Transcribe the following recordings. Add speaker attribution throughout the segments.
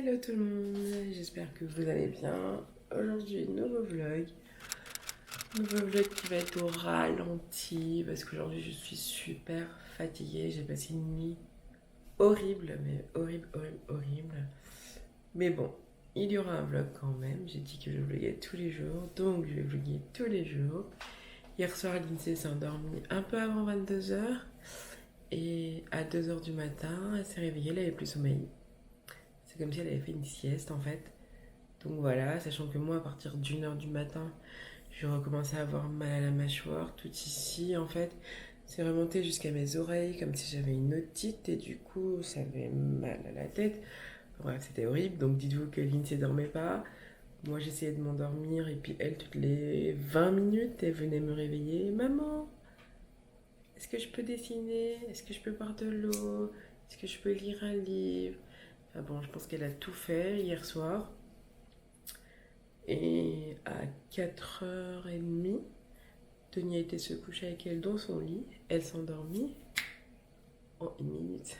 Speaker 1: Hello tout le monde, j'espère que vous allez bien. Aujourd'hui, nouveau vlog. Nouveau vlog qui va être au ralenti parce qu'aujourd'hui je suis super fatiguée. J'ai passé une nuit horrible, mais horrible. Mais bon, il y aura un vlog quand même. J'ai dit que je vloguais tous les jours, donc je vais vloguer tous les jours. Hier soir, Lindsay s'est endormie un peu avant 22h. Et à 2h du matin, elle s'est réveillée, elle avait plus sommeil. C'est comme si elle avait fait une sieste en fait. Donc voilà, sachant que moi, à partir d'1h du matin, je recommençais à avoir mal à la mâchoire, tout ici en fait. C'est remonté jusqu'à mes oreilles, comme si j'avais une otite, et du coup, ça avait mal à la tête. Bref, c'était horrible. Donc dites-vous que Lindsay dormait pas. Moi, j'essayais de m'endormir, et puis elle, toutes les 20 minutes, elle venait me réveiller. Maman, est-ce que je peux dessiner? Est-ce que je peux boire de l'eau? Est-ce que je peux lire un livre? Enfin bon, je pense qu'elle a tout fait hier soir. Et à 4h30, Tony a été se coucher avec elle dans son lit. Elle s'endormit en 1 minute.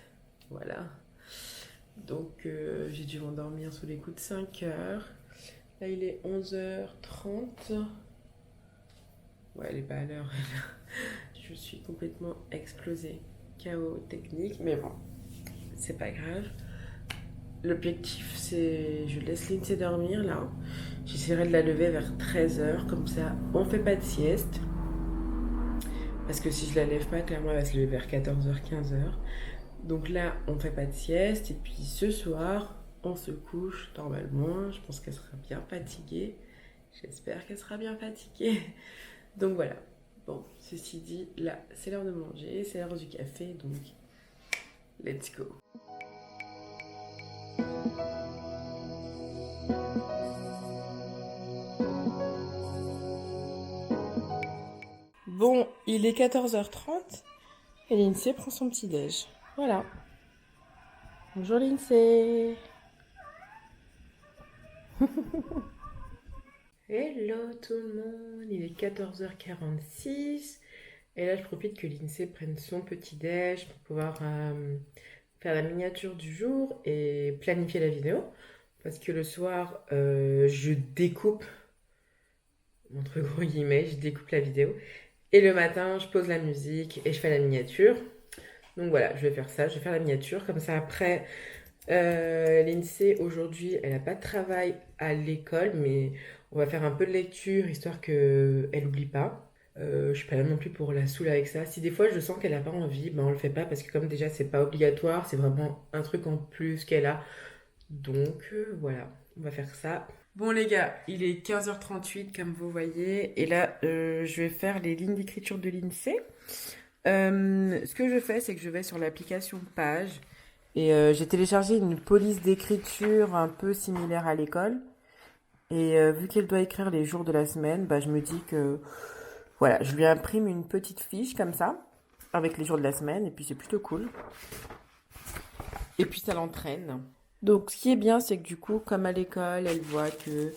Speaker 1: Voilà. Donc j'ai dû m'endormir sous les coups de 5h. Là il est 11h30. Ouais, elle est pas à l'heure. Je suis complètement explosée. Chaos technique, mais bon, c'est pas grave. L'objectif c'est, je laisse Lindsay dormir là. J'essaierai de la lever vers 13h, comme ça on fait pas de sieste. Parce que si je la lève pas, clairement elle va se lever vers 14h, 15h. Donc là on fait pas de sieste. Et puis ce soir, on se couche normalement. Je pense qu'elle sera bien fatiguée. J'espère qu'elle sera bien fatiguée. Donc voilà. Bon, ceci dit, là c'est l'heure de manger, c'est l'heure du café. Donc let's go. Bon, il est 14h30 et Lindsay prend son petit déj. Voilà. Bonjour Lindsay. Hello tout le monde, il est 14h46 et là je profite que Lindsay prenne son petit déj pour pouvoir faire la miniature du jour et planifier la vidéo. Parce que le soir, je découpe, entre gros guillemets, je découpe la vidéo. Et le matin, je pose la musique et je fais la miniature. Donc voilà, je vais faire ça, je vais faire la miniature. Comme ça, après, Lindsay, aujourd'hui, elle n'a pas de travail à l'école, mais on va faire un peu de lecture, histoire qu'elle n'oublie pas. Je suis pas là non plus pour la saouler avec ça. Si des fois je sens qu'elle n'a pas envie, ben on le fait pas, parce que comme déjà c'est pas obligatoire, c'est vraiment un truc en plus qu'elle a. Donc voilà, on va faire ça. Bon les gars, il est 15h38 comme vous voyez, et là je vais faire les lignes d'écriture de l'INSEE. Ce que je fais, c'est que je vais sur l'application Page et j'ai téléchargé une police d'écriture un peu similaire à l'école. Et vu qu'elle doit écrire les jours de la semaine, bah, je me dis que voilà, je lui imprime une petite fiche comme ça, avec les jours de la semaine, et puis c'est plutôt cool. Et puis ça l'entraîne. Donc ce qui est bien, c'est que du coup, comme à l'école, elle voit que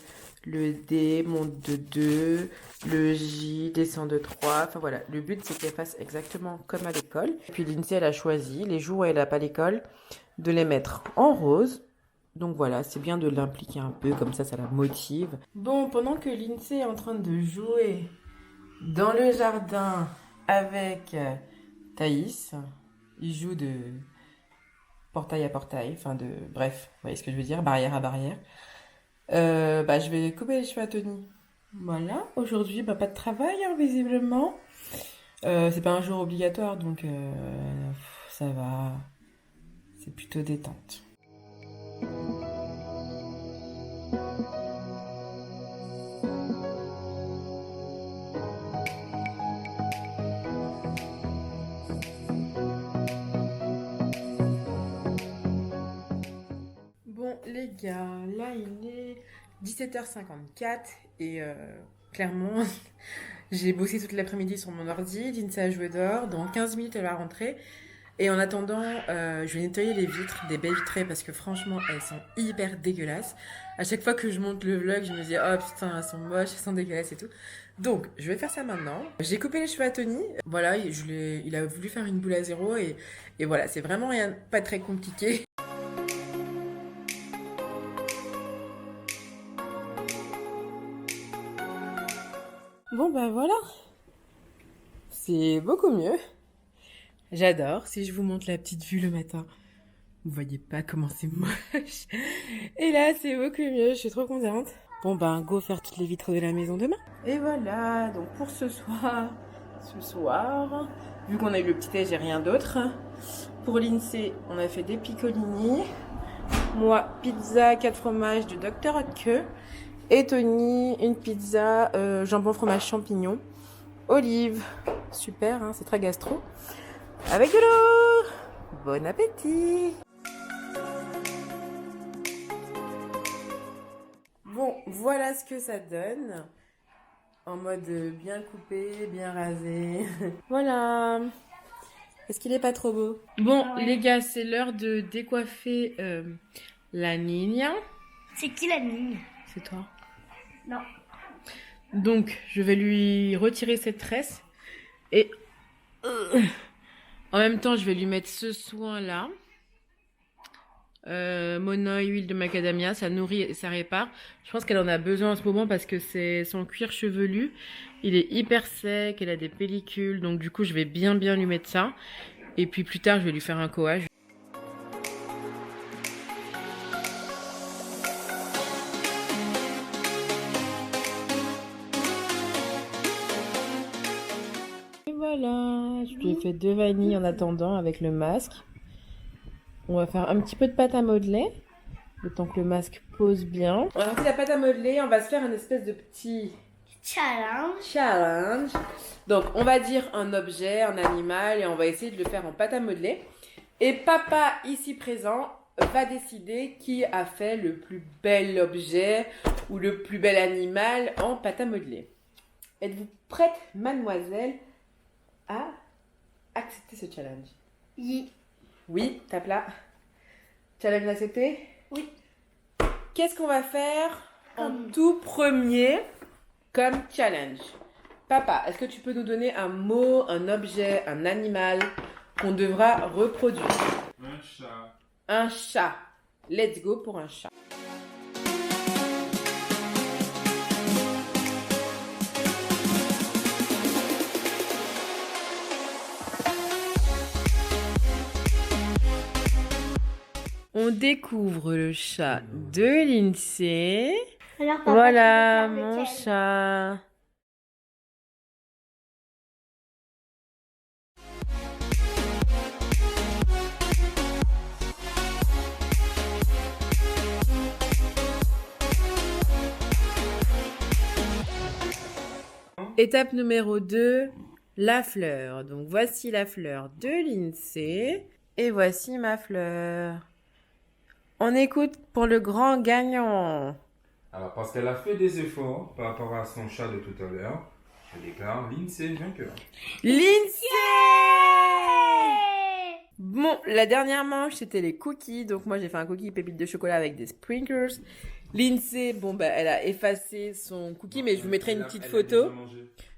Speaker 1: le D monte de 2, le J descend de 3. Enfin voilà, le but c'est qu'elle fasse exactement comme à l'école. Et puis Lindsay, elle a choisi, les jours où elle n'a pas l'école, de les mettre en rose. Donc voilà, c'est bien de l'impliquer un peu, comme ça la motive. Bon, pendant que Lindsay est en train de jouer dans le jardin avec Thaïs, il joue de portail à portail, enfin de... Bref, vous voyez ce que je veux dire, barrière à barrière. Bah, je vais couper les cheveux à Tony. Voilà, aujourd'hui, bah, pas de travail, hein, visiblement. C'est pas un jour obligatoire, donc ça va. C'est plutôt détente. Bon, les gars, là, il est 17h54 et clairement, j'ai bossé toute l'après-midi sur mon ordi. Lindsay a joué dehors. Dans 15 minutes, elle va rentrer. Et en attendant, je vais nettoyer les vitres des baies vitrées parce que franchement, elles sont hyper dégueulasses. À chaque fois que je monte le vlog, je me dis, oh putain, elles sont moches, elles sont dégueulasses et tout. Donc, je vais faire ça maintenant. J'ai coupé les cheveux à Tony. Voilà, il a voulu faire une boule à zéro et voilà, c'est vraiment rien, pas très compliqué. Bon bah voilà, c'est beaucoup mieux. J'adore. Si je vous montre la petite vue le matin, vous voyez pas comment c'est moche. Et là, c'est beaucoup mieux. Je suis trop contente. Bon ben, go faire toutes les vitres de la maison demain. Et voilà. Donc pour ce soir, vu qu'on a eu le petit déj et rien d'autre. Pour l'INSEE, on a fait des piccolini. Moi, pizza 4 fromages du Dr Oetker. Et Tony, une pizza jambon fromage champignon. Olive. Super, hein, c'est très gastro. Avec de l'eau. Bon appétit. Bon, voilà ce que ça donne. En mode bien coupé, bien rasé. Voilà. Est-ce qu'il est pas trop beau? Bon,
Speaker 2: Ah ouais.
Speaker 1: les gars, c'est l'heure de décoiffer la Nina.
Speaker 2: C'est qui la ligne?
Speaker 1: C'est toi.
Speaker 2: Non.
Speaker 1: Donc, je vais lui retirer cette tresse. Et en même temps, je vais lui mettre ce soin-là. Monoï, huile de macadamia, ça nourrit et ça répare. Je pense qu'elle en a besoin en ce moment parce que c'est son cuir chevelu. Il est hyper sec, elle a des pellicules. Donc du coup, je vais bien lui mettre ça. Et puis plus tard, je vais lui faire un coage. Et voilà, je lui ai fait 2 vanilles en attendant avec le masque. On va faire un petit peu de pâte à modeler, le temps que le masque pose bien. On a fait la pâte à modeler, on va se faire un espèce de petit challenge. Donc, on va dire un objet, un animal, et on va essayer de le faire en pâte à modeler. Et papa, ici présent, va décider qui a fait le plus bel objet ou le plus bel animal en pâte à modeler. Êtes-vous prête, mademoiselle, à accepter ce challenge?
Speaker 2: Oui.
Speaker 1: Oui, tape là. Challenge accepté?
Speaker 2: Oui.
Speaker 1: Qu'est-ce qu'on va faire en
Speaker 2: Comme-
Speaker 1: tout premier comme challenge? Papa, est-ce que tu peux nous donner un mot, un objet, un animal qu'on devra reproduire?
Speaker 3: Un chat.
Speaker 1: Un chat. Let's go pour un chat. On découvre le chat de l'INSEE.
Speaker 2: Alors, papa,
Speaker 1: Voilà
Speaker 2: tu veux faire
Speaker 1: mon
Speaker 2: lequel?
Speaker 1: chat. Étape numéro 2, la fleur. Donc voici la fleur de l'INSEE et voici ma fleur. On écoute pour le grand gagnant.
Speaker 3: Alors, parce qu'elle a fait des efforts par rapport à son chat de tout à l'heure, je déclare l'INSEE vainqueur.
Speaker 1: L'INSEE! Bon, la dernière manche, c'était les cookies. Donc moi, j'ai fait un cookie pépite de chocolat avec des sprinkles. L'INSEE, bon, bah, elle a effacé son cookie, mais je vous mettrai une petite photo.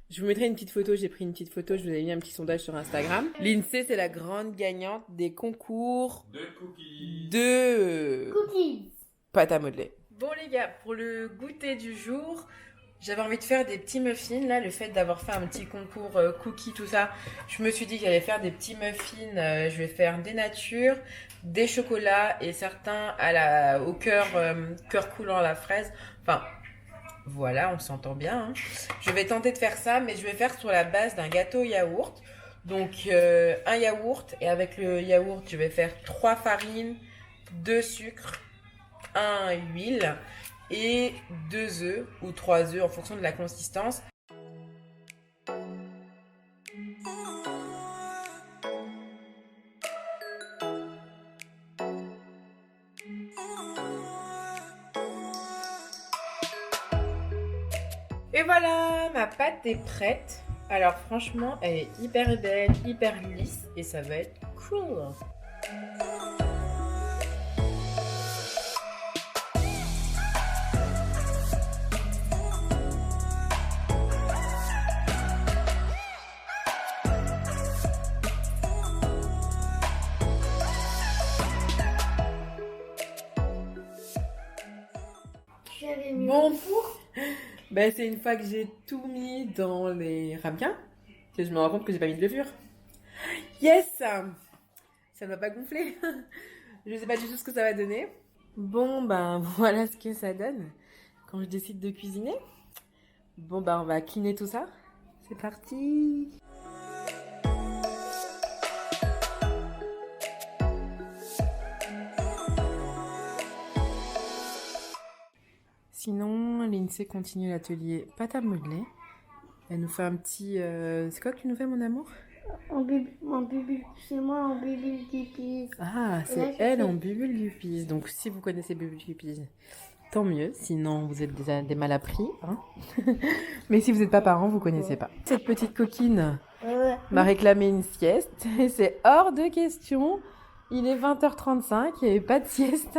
Speaker 1: Je vous mettrai une petite photo, j'ai pris une petite photo, je vous ai mis un petit sondage sur Instagram. L'INSEE, c'est la grande gagnante des concours
Speaker 3: Deux cookies.
Speaker 1: de
Speaker 2: Cookies.
Speaker 1: pâte à modeler. Bon les gars, pour le goûter du jour, j'avais envie de faire des petits muffins. Là, le fait d'avoir fait un petit concours cookies, tout ça, je me suis dit que j'allais faire des petits muffins. Je vais faire des natures, des chocolats et certains au cœur coulant à la fraise. Enfin, voilà, on s'entend bien. Hein. Je vais tenter de faire ça, mais je vais faire sur la base d'un gâteau yaourt. Donc, un yaourt, et avec le yaourt, je vais faire 3 farines, 2 sucres, 1 huile et 2 œufs ou 3 œufs en fonction de la consistance. Et voilà, ma pâte est prête. Alors franchement, elle est hyper belle, hyper lisse et ça va être cool.
Speaker 2: Tu avais mis
Speaker 1: Bon.
Speaker 2: au four?
Speaker 1: Bah, c'est une fois que j'ai tout mis dans les ramequins que je me rends compte que j'ai pas mis de levure. Yes! Ça ne va pas gonfler. Je sais pas du tout ce que ça va donner. Bon, ben voilà ce que ça donne quand je décide de cuisiner. Bon, ben on va cleaner tout ça. C'est parti! Sinon, l'INSEE continue l'atelier pâte à modeler. Elle nous fait un petit... C'est quoi que tu nous fais, mon amour?
Speaker 2: C'est moi en Bubble Guppies.
Speaker 1: Ah,
Speaker 2: là,
Speaker 1: c'est
Speaker 2: je
Speaker 1: elle
Speaker 2: fais-
Speaker 1: en Bubble Guppies. Donc, si vous connaissez Bubble Guppies, tant mieux. Sinon, vous êtes des mal appris. Hein. Mais si vous n'êtes pas parent, vous connaissez pas. Cette petite coquine m'a réclamé une sieste. Et c'est hors de question. Il est 20h35, il n'y avait pas de sieste.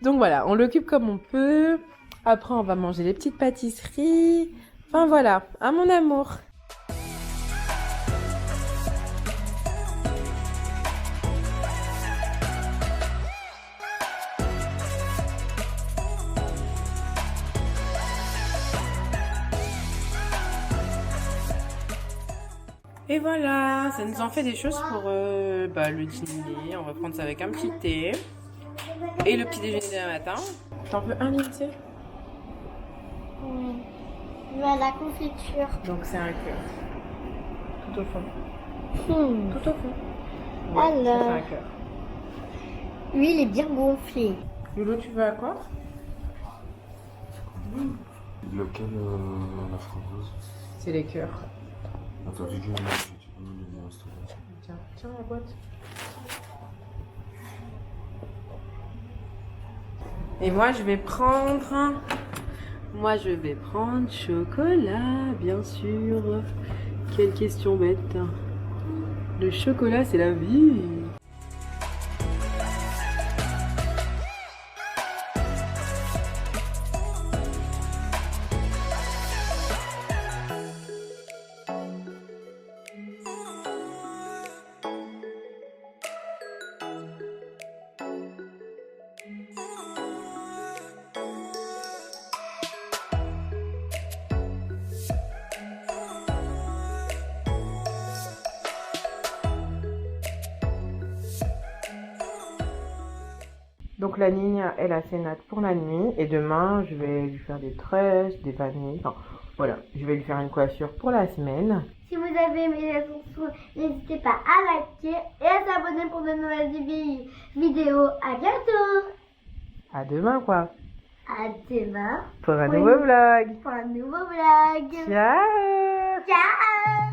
Speaker 1: Donc voilà, on l'occupe comme on peut. Après, on va manger les petites pâtisseries. Enfin voilà, à mon amour. Et voilà, ça nous en fait des choses pour le dîner. On va prendre ça avec un petit thé. Et le petit déjeuner demain matin. T'en veux un, Lindsay?
Speaker 2: Oui. Je veux à la confiture.
Speaker 1: Donc c'est un cœur. Tout au fond. Tout au fond.
Speaker 2: Alors.
Speaker 1: C'est un cœur.
Speaker 2: Lui, il est bien gonflé.
Speaker 1: Lolo, tu veux à quoi?
Speaker 3: Lequel la framboise?
Speaker 1: C'est les cœurs.
Speaker 3: Attends, vu que tu peux me les installer.
Speaker 1: Tiens la boîte. Et moi je vais prendre chocolat, bien sûr. Quelle question bête. Le chocolat, c'est la vie. Donc la ligne, elle a ses nattes pour la nuit. Et demain, je vais lui faire des tresses, des vanilles. Enfin, voilà, je vais lui faire une coiffure pour la semaine.
Speaker 2: Si vous avez aimé la chanson, n'hésitez pas à liker et à s'abonner pour de nouvelles vidéos. À bientôt.
Speaker 1: À demain, quoi.
Speaker 2: À demain
Speaker 1: Pour un
Speaker 2: Oui.
Speaker 1: nouveau vlog.
Speaker 2: pour un nouveau vlog.
Speaker 1: Ciao.
Speaker 2: Ciao.